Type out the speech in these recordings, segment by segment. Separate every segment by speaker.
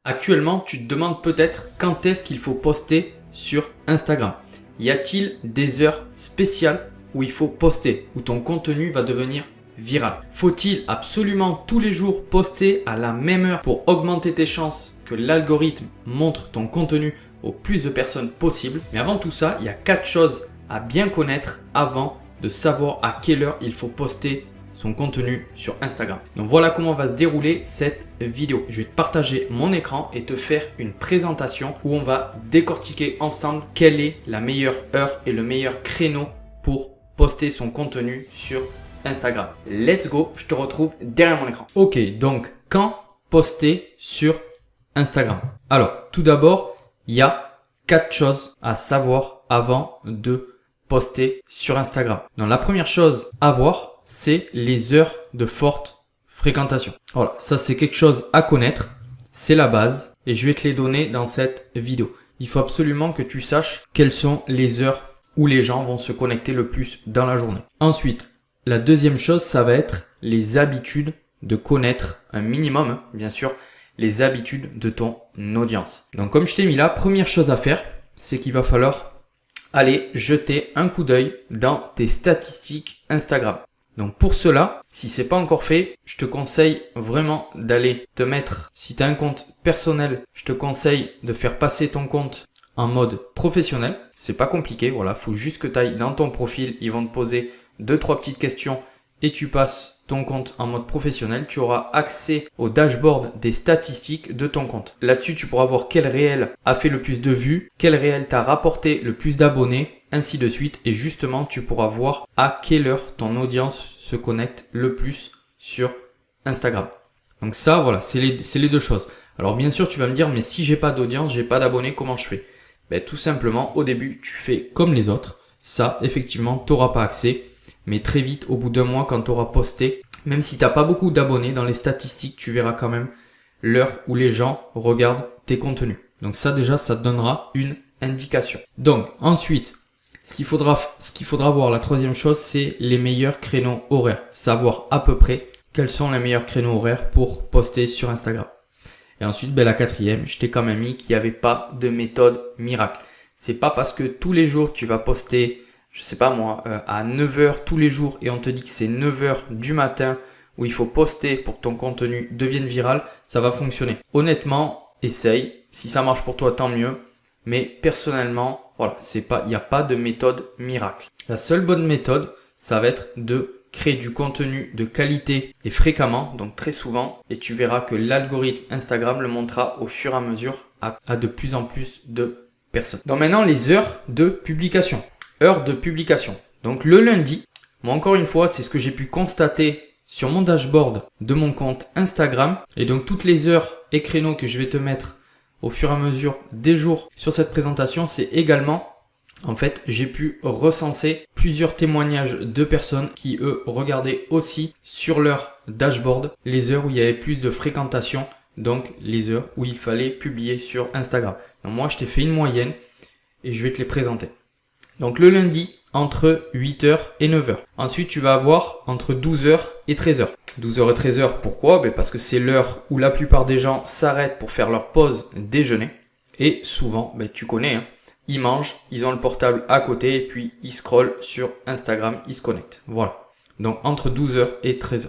Speaker 1: Actuellement, tu te demandes peut-être quand est-ce qu'il faut poster sur Instagram. Y a-t-il des heures spéciales où il faut poster, où ton contenu va devenir viral? Faut-il absolument tous les jours poster à la même heure pour augmenter tes chances que l'algorithme montre ton contenu au plus de personnes possible? Mais avant tout ça, il y a 4 choses à bien connaître avant de savoir à quelle heure il faut poster son contenu sur Instagram. Donc voilà comment va se dérouler cette vidéo. Je vais te partager mon écran et te faire une présentation où on va décortiquer ensemble quelle est la meilleure heure et le meilleur créneau pour poster son contenu sur Instagram. Let's go, je te retrouve derrière mon écran. Ok, donc quand poster sur Instagram? Alors, tout d'abord, il y a 4 choses à savoir avant de poster sur Instagram. Donc la première chose à voir, c'est les heures de forte fréquentation. Voilà, ça c'est quelque chose à connaître, c'est la base et je vais te les donner dans cette vidéo. Il faut absolument que tu saches quelles sont les heures où les gens vont se connecter le plus dans la journée. Ensuite, la deuxième chose, ça va être les habitudes de connaître un minimum, bien sûr, les habitudes de ton audience. Donc comme je t'ai mis là, première chose à faire, c'est qu'il va falloir aller jeter un coup d'œil dans tes statistiques Instagram. Donc pour cela, si c'est pas encore fait, je te conseille vraiment d'aller te mettre, si tu as un compte personnel, je te conseille de faire passer ton compte en mode professionnel. C'est pas compliqué, voilà, faut juste que tu ailles dans ton profil, ils vont te poser 2-3 petites questions et tu passes ton compte en mode professionnel. Tu auras accès au dashboard des statistiques de ton compte. Là-dessus, tu pourras voir quel réel a fait le plus de vues, quel réel t'a rapporté le plus d'abonnés, ainsi de suite. Et justement, tu pourras voir à quelle heure ton audience se connecte le plus sur Instagram. Donc ça, voilà, c'est les deux choses. Alors bien sûr, tu vas me dire, mais si j'ai pas d'audience, j'ai pas d'abonnés, comment je fais? Ben, tout simplement, au début, tu fais comme les autres. Ça, effectivement, tu n'auras pas accès. Mais très vite, au bout d'un mois, quand tu auras posté, même si tu n'as pas beaucoup d'abonnés, dans les statistiques, tu verras quand même l'heure où les gens regardent tes contenus. Donc ça déjà, ça te donnera une indication. Donc ensuite, ce qu'il faudra voir, la troisième chose, c'est les meilleurs créneaux horaires. Savoir à peu près quels sont les meilleurs créneaux horaires pour poster sur Instagram. Et ensuite, la quatrième, je t'ai quand même mis qu'il n'y avait pas de méthode miracle. C'est pas parce que tous les jours tu vas poster, je sais pas moi, à 9 heures tous les jours et on te dit que c'est 9 heures du matin où il faut poster pour que ton contenu devienne viral, ça va fonctionner. Honnêtement, essaye. Si ça marche pour toi, tant mieux. Mais personnellement, voilà, il n'y a pas de méthode miracle. La seule bonne méthode, ça va être de créer du contenu de qualité et fréquemment, donc très souvent. Et tu verras que l'algorithme Instagram le montrera au fur et à mesure à de plus en plus de personnes. Donc maintenant, les heures de publication. Heure de publication. Donc le lundi, moi encore une fois, c'est ce que j'ai pu constater sur mon dashboard de mon compte Instagram. Et donc toutes les heures et créneaux que je vais te mettre au fur et à mesure des jours sur cette présentation, c'est également, en fait, j'ai pu recenser plusieurs témoignages de personnes qui, eux, regardaient aussi sur leur dashboard les heures où il y avait plus de fréquentation, donc les heures où il fallait publier sur Instagram. Donc moi, je t'ai fait une moyenne et je vais te les présenter. Donc le lundi, entre 8h et 9h. Ensuite, tu vas avoir entre 12h et 13h. 12h et 13h, pourquoi? Parce que c'est l'heure où la plupart des gens s'arrêtent pour faire leur pause déjeuner. Et souvent, tu connais, hein, ils mangent, ils ont le portable à côté et puis ils scrollent sur Instagram, ils se connectent. Voilà. Donc entre 12h et 13h.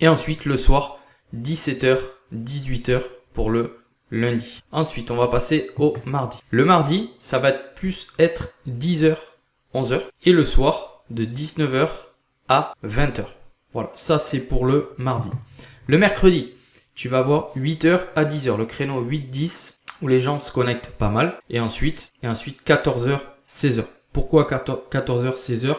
Speaker 1: Et ensuite, le soir, 17h, 18h pour le lundi. Ensuite, on va passer au mardi. Le mardi, ça va plus être 10h, 11h. Et le soir, de 19h à 20h. Voilà, ça c'est pour le mardi. Le mercredi, tu vas avoir 8h à 10h, le créneau 8-10 où les gens se connectent pas mal. Et ensuite 14h, 16h. Pourquoi 14h, 16h?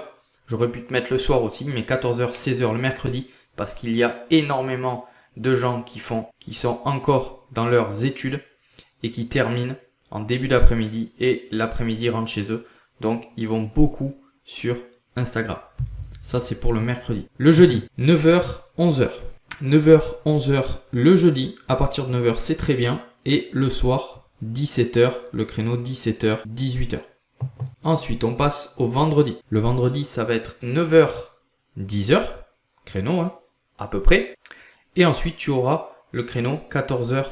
Speaker 1: J'aurais pu te mettre le soir aussi, mais 14h, 16h le mercredi parce qu'il y a énormément de gens qui sont encore dans leurs études et qui terminent en début d'après-midi et l'après-midi rentrent chez eux. Donc, ils vont beaucoup sur Instagram. Ça, c'est pour le mercredi. Le jeudi, 9h, 11h. 9h, 11h le jeudi. À partir de 9h, c'est très bien. Et le soir, 17h, le créneau 17h, 18h. Ensuite, on passe au vendredi. Le vendredi, ça va être 9h, 10h. Créneau, hein, à peu près. Et ensuite, tu auras le créneau 14h,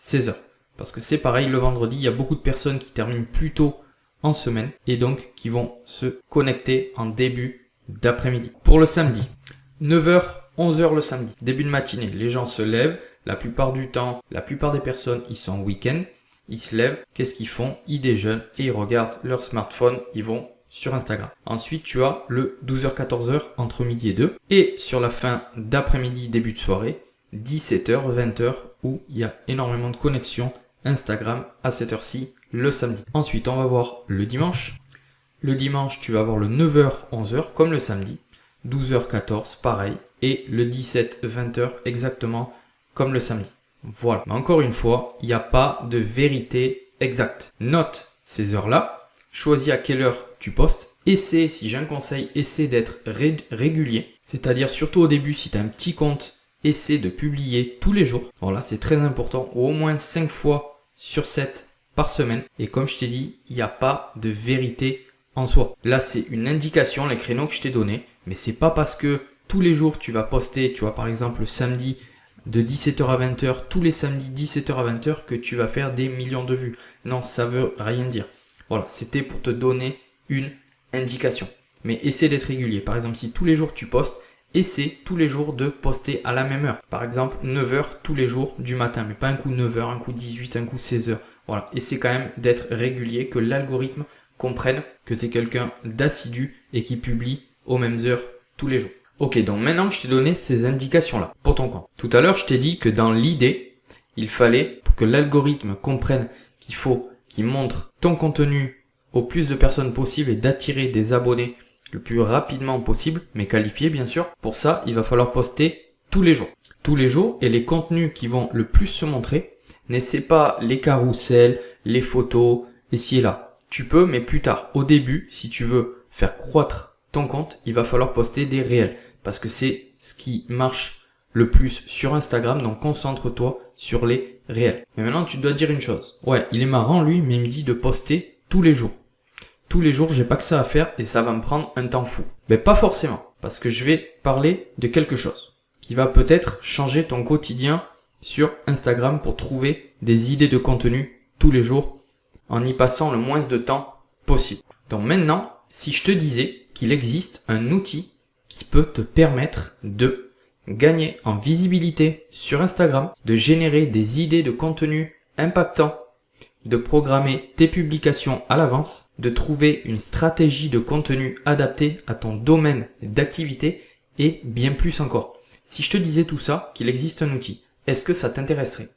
Speaker 1: 16 heures. Parce que c'est pareil, le vendredi, il y a beaucoup de personnes qui terminent plus tôt en semaine et donc qui vont se connecter en début d'après-midi. Pour le samedi, 9h, 11h le samedi, début de matinée, les gens se lèvent, la plupart du temps, la plupart des personnes, ils sont en week-end, ils se lèvent, qu'est-ce qu'ils font? Ils déjeunent et ils regardent leur smartphone, ils vont sur Instagram. Ensuite, tu as le 12h, 14h entre midi et 2 et sur la fin d'après-midi, début de soirée, 17h, 20h où il y a énormément de connexions Instagram à cette heure-ci le samedi. Ensuite, on va voir le dimanche. Le dimanche, tu vas avoir le 9h, 11h comme le samedi. 12h, 14, pareil. Et le 17, 20h exactement comme le samedi. Voilà. Mais encore une fois, il n'y a pas de vérité exacte. Note ces heures-là. Choisis à quelle heure tu postes. Essaie, si j'ai un conseil, essaie d'être régulier. C'est-à-dire surtout au début, si tu as un petit compte, essaie de publier tous les jours. Voilà, c'est très important. Au moins 5 fois sur 7 par semaine. Et comme je t'ai dit, il n'y a pas de vérité en soi. Là, c'est une indication, les créneaux que je t'ai donnés. Mais c'est pas parce que tous les jours tu vas poster, tu vois, par exemple le samedi de 17h à 20h, tous les samedis 17h à 20h que tu vas faire des millions de vues. Non, ça veut rien dire. Voilà, c'était pour te donner une indication. Mais essaie d'être régulier. Par exemple, si tous les jours tu postes, essaie tous les jours de poster à la même heure. Par exemple, 9h tous les jours du matin. Mais pas un coup 9h, un coup 18, un coup 16h. Voilà, essaie quand même d'être régulier, que l'algorithme comprenne que tu es quelqu'un d'assidu et qui publie aux mêmes heures tous les jours. Ok, donc maintenant que je t'ai donné ces indications-là pour ton compte. Tout à l'heure, je t'ai dit que dans l'idée, il fallait, pour que l'algorithme comprenne qu'il faut qu'il montre ton contenu au plus de personnes possible et d'attirer des abonnés le plus rapidement possible, mais qualifiés bien sûr. Pour ça, il va falloir poster tous les jours. Tous les jours, et les contenus qui vont le plus se montrer, n'essaie pas les carousels, les photos, ici et là. Tu peux, mais plus tard. Au début, si tu veux faire croître ton compte, il va falloir poster des réels. Parce que c'est ce qui marche le plus sur Instagram, donc concentre-toi sur les réels. Mais maintenant, tu dois dire une chose. Ouais, il est marrant lui, mais il me dit de poster tous les jours. Tous les jours, j'ai pas que ça à faire et ça va me prendre un temps fou. Mais pas forcément, parce que je vais parler de quelque chose qui va peut-être changer ton quotidien sur Instagram pour trouver des idées de contenu tous les jours en y passant le moins de temps possible. Donc maintenant, si je te disais qu'il existe un outil qui peut te permettre de gagner en visibilité sur Instagram, de générer des idées de contenu impactants, de programmer tes publications à l'avance, de trouver une stratégie de contenu adaptée à ton domaine d'activité et bien plus encore. Si je te disais tout ça, qu'il existe un outil, est-ce que ça t'intéresserait?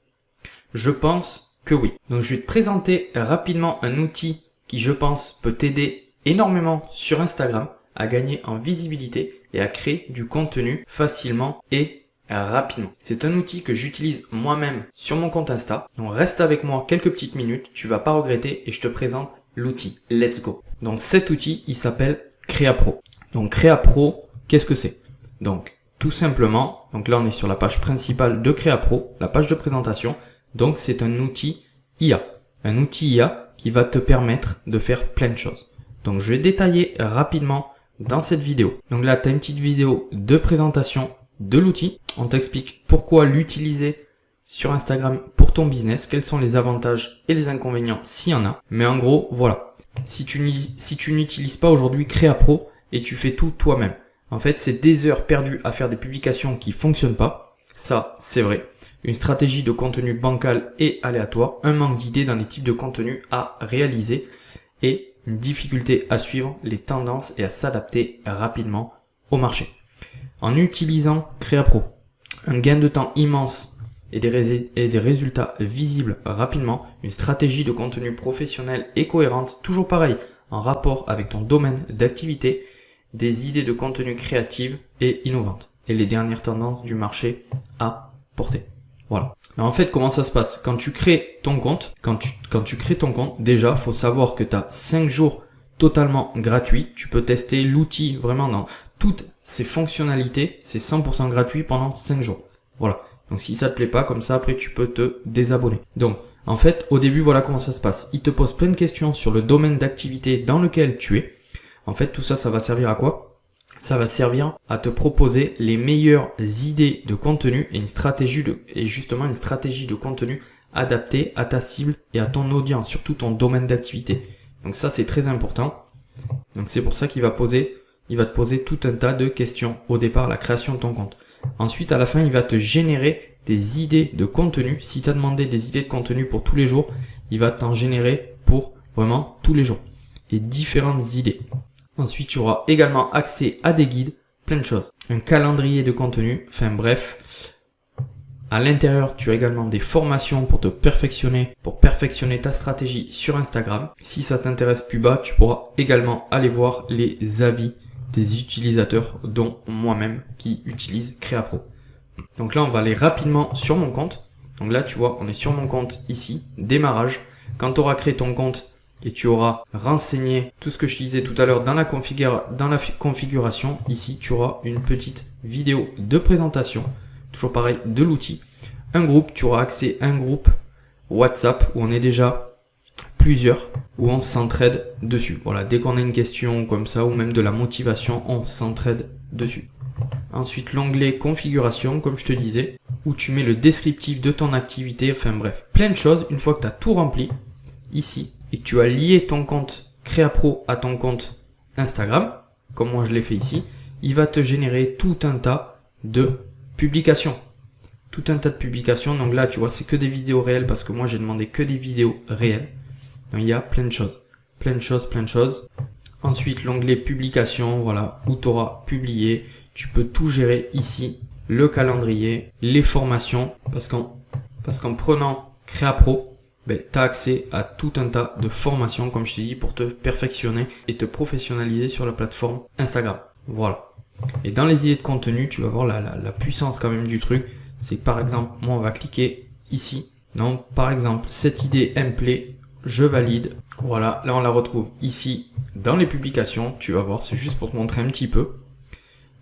Speaker 1: Je pense que oui. Donc je vais te présenter rapidement un outil qui, je pense, peut t'aider énormément sur Instagram à gagner en visibilité et à créer du contenu facilement et rapidement. C'est un outil que j'utilise moi-même sur mon compte Insta. Donc reste avec moi quelques petites minutes, tu vas pas regretter et je te présente l'outil. Let's go. Donc cet outil, il s'appelle CréaPro. Donc CréaPro, qu'est-ce que c'est? Donc tout simplement, donc là on est sur la page principale de CréaPro, la page de présentation. Donc c'est un outil IA. Un outil IA qui va te permettre de faire plein de choses. Donc je vais détailler rapidement dans cette vidéo. Donc là tu as une petite vidéo de présentation de l'outil. On t'explique pourquoi l'utiliser sur Instagram pour ton business, quels sont les avantages et les inconvénients s'il y en a. Mais en gros, voilà. Si tu n'utilises pas aujourd'hui CréaPro et tu fais tout toi-même, en fait, c'est des heures perdues à faire des publications qui fonctionnent pas. Ça, c'est vrai. Une stratégie de contenu bancal et aléatoire, un manque d'idées dans les types de contenu à réaliser et une difficulté à suivre les tendances et à s'adapter rapidement au marché. En utilisant CréaPro, un gain de temps immense et des résultats visibles rapidement, une stratégie de contenu professionnel et cohérente, toujours pareil, en rapport avec ton domaine d'activité, des idées de contenu créatives et innovantes, et les dernières tendances du marché à porter. Voilà. Mais en fait, comment ça se passe? Quand tu crées ton compte, quand tu crées ton compte, déjà, faut savoir que tu as 5 jours totalement gratuits. Tu peux tester l'outil vraiment dans toutes ses fonctionnalités. C'est 100% gratuit pendant 5 jours. Voilà. Donc, si ça te plaît pas, comme ça, après, tu peux te désabonner. Donc, en fait, au début, voilà comment ça se passe. Il te pose plein de questions sur le domaine d'activité dans lequel tu es. En fait, tout ça, ça va servir à quoi? Ça va servir à te proposer les meilleures idées de contenu et justement une stratégie de contenu adapté à ta cible et à ton audience, surtout ton domaine d'activité. Donc ça, c'est très important. Donc c'est pour ça qu'il va te poser tout un tas de questions au départ, la création de ton compte. Ensuite, à la fin, il va te générer des idées de contenu. Si tu as demandé des idées de contenu pour tous les jours, il va t'en générer pour vraiment tous les jours et différentes idées. Ensuite, tu auras également accès à des guides, plein de choses. Un calendrier de contenu, enfin bref. À l'intérieur, tu as également des formations pour te perfectionner, ta stratégie sur Instagram. Si ça t'intéresse plus bas, tu pourras également aller voir les avis des utilisateurs, dont moi-même qui utilise Créapro. Donc là, on va aller rapidement sur mon compte. Donc là, tu vois, on est sur mon compte ici, démarrage. Quand tu auras créé ton compte et tu auras renseigné tout ce que je te disais tout à l'heure dans la configuration, ici, tu auras une petite vidéo de présentation. Toujours pareil, de l'outil. Un groupe, tu auras accès à un groupe WhatsApp où on est déjà plusieurs, où on s'entraide dessus. Voilà, dès qu'on a une question comme ça ou même de la motivation, on s'entraide dessus. Ensuite, l'onglet configuration, comme je te disais, où tu mets le descriptif de ton activité. Enfin bref, plein de choses. Une fois que tu as tout rempli ici et que tu as lié ton compte Créapro à ton compte Instagram, comme moi je l'ai fait ici, il va te générer tout un tas de publications. Tout un tas de publications. Donc là, tu vois, c'est que des vidéos réelles parce que moi, j'ai demandé que des vidéos réelles. Donc il y a plein de choses. Plein de choses. Ensuite, l'onglet publication, voilà, où tu auras publié. Tu peux tout gérer ici. Le calendrier, les formations. Parce qu'en prenant Créapro, tu as accès à tout un tas de formations, comme je t'ai dit, pour te perfectionner et te professionnaliser sur la plateforme Instagram. Voilà. Et dans les idées de contenu, tu vas voir la puissance quand même du truc. C'est que par exemple, moi on va cliquer ici. Donc par exemple, cette idée me plaît, je valide. Voilà, là on la retrouve ici dans les publications. Tu vas voir, c'est juste pour te montrer un petit peu.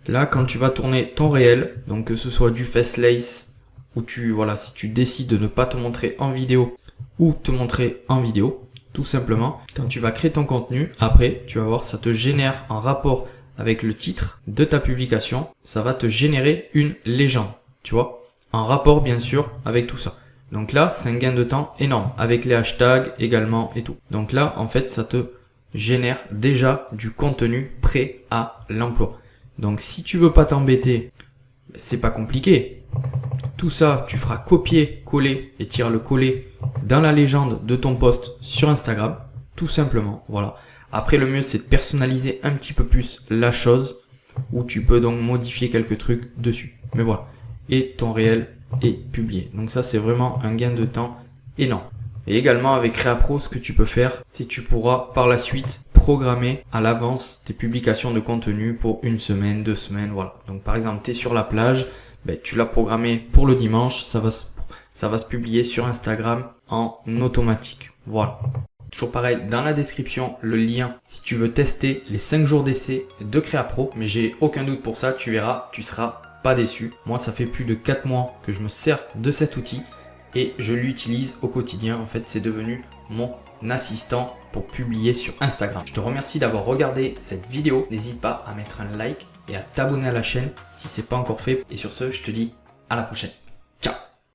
Speaker 1: Là, quand tu vas tourner ton réel, donc que ce soit du Faceless ou si tu décides de ne pas te montrer en vidéo ou te montrer en vidéo, tout simplement, quand tu vas créer ton contenu, après, tu vas voir, ça te génère en rapport avec le titre de ta publication, ça va te générer une légende, tu vois, en rapport bien sûr avec tout ça. Donc là, c'est un gain de temps énorme, avec les hashtags également et tout. Donc là, en fait, ça te génère déjà du contenu prêt à l'emploi. Donc si tu veux pas t'embêter, c'est pas compliqué. Tout ça, tu feras copier, coller et tirer le coller dans la légende de ton post sur Instagram, tout simplement, voilà. Après, le mieux, c'est de personnaliser un petit peu plus la chose, où tu peux donc modifier quelques trucs dessus. Mais voilà. Et ton réel est publié. Donc ça, c'est vraiment un gain de temps énorme. Et également, avec Créapro, ce que tu peux faire, c'est que tu pourras par la suite programmer à l'avance tes publications de contenu pour une semaine, 2 semaines, voilà. Donc par exemple, tu es sur la plage, tu l'as programmé pour le dimanche, ça va se publier sur Instagram en automatique. Voilà. Toujours pareil, dans la description, le lien si tu veux tester les 5 jours d'essai de Créapro. Mais j'ai aucun doute pour ça, tu verras, tu seras pas déçu. Moi, ça fait plus de 4 mois que je me sers de cet outil et je l'utilise au quotidien. En fait, c'est devenu mon assistant pour publier sur Instagram. Je te remercie d'avoir regardé cette vidéo. N'hésite pas à mettre un like et à t'abonner à la chaîne si ce n'est pas encore fait. Et sur ce, je te dis à la prochaine.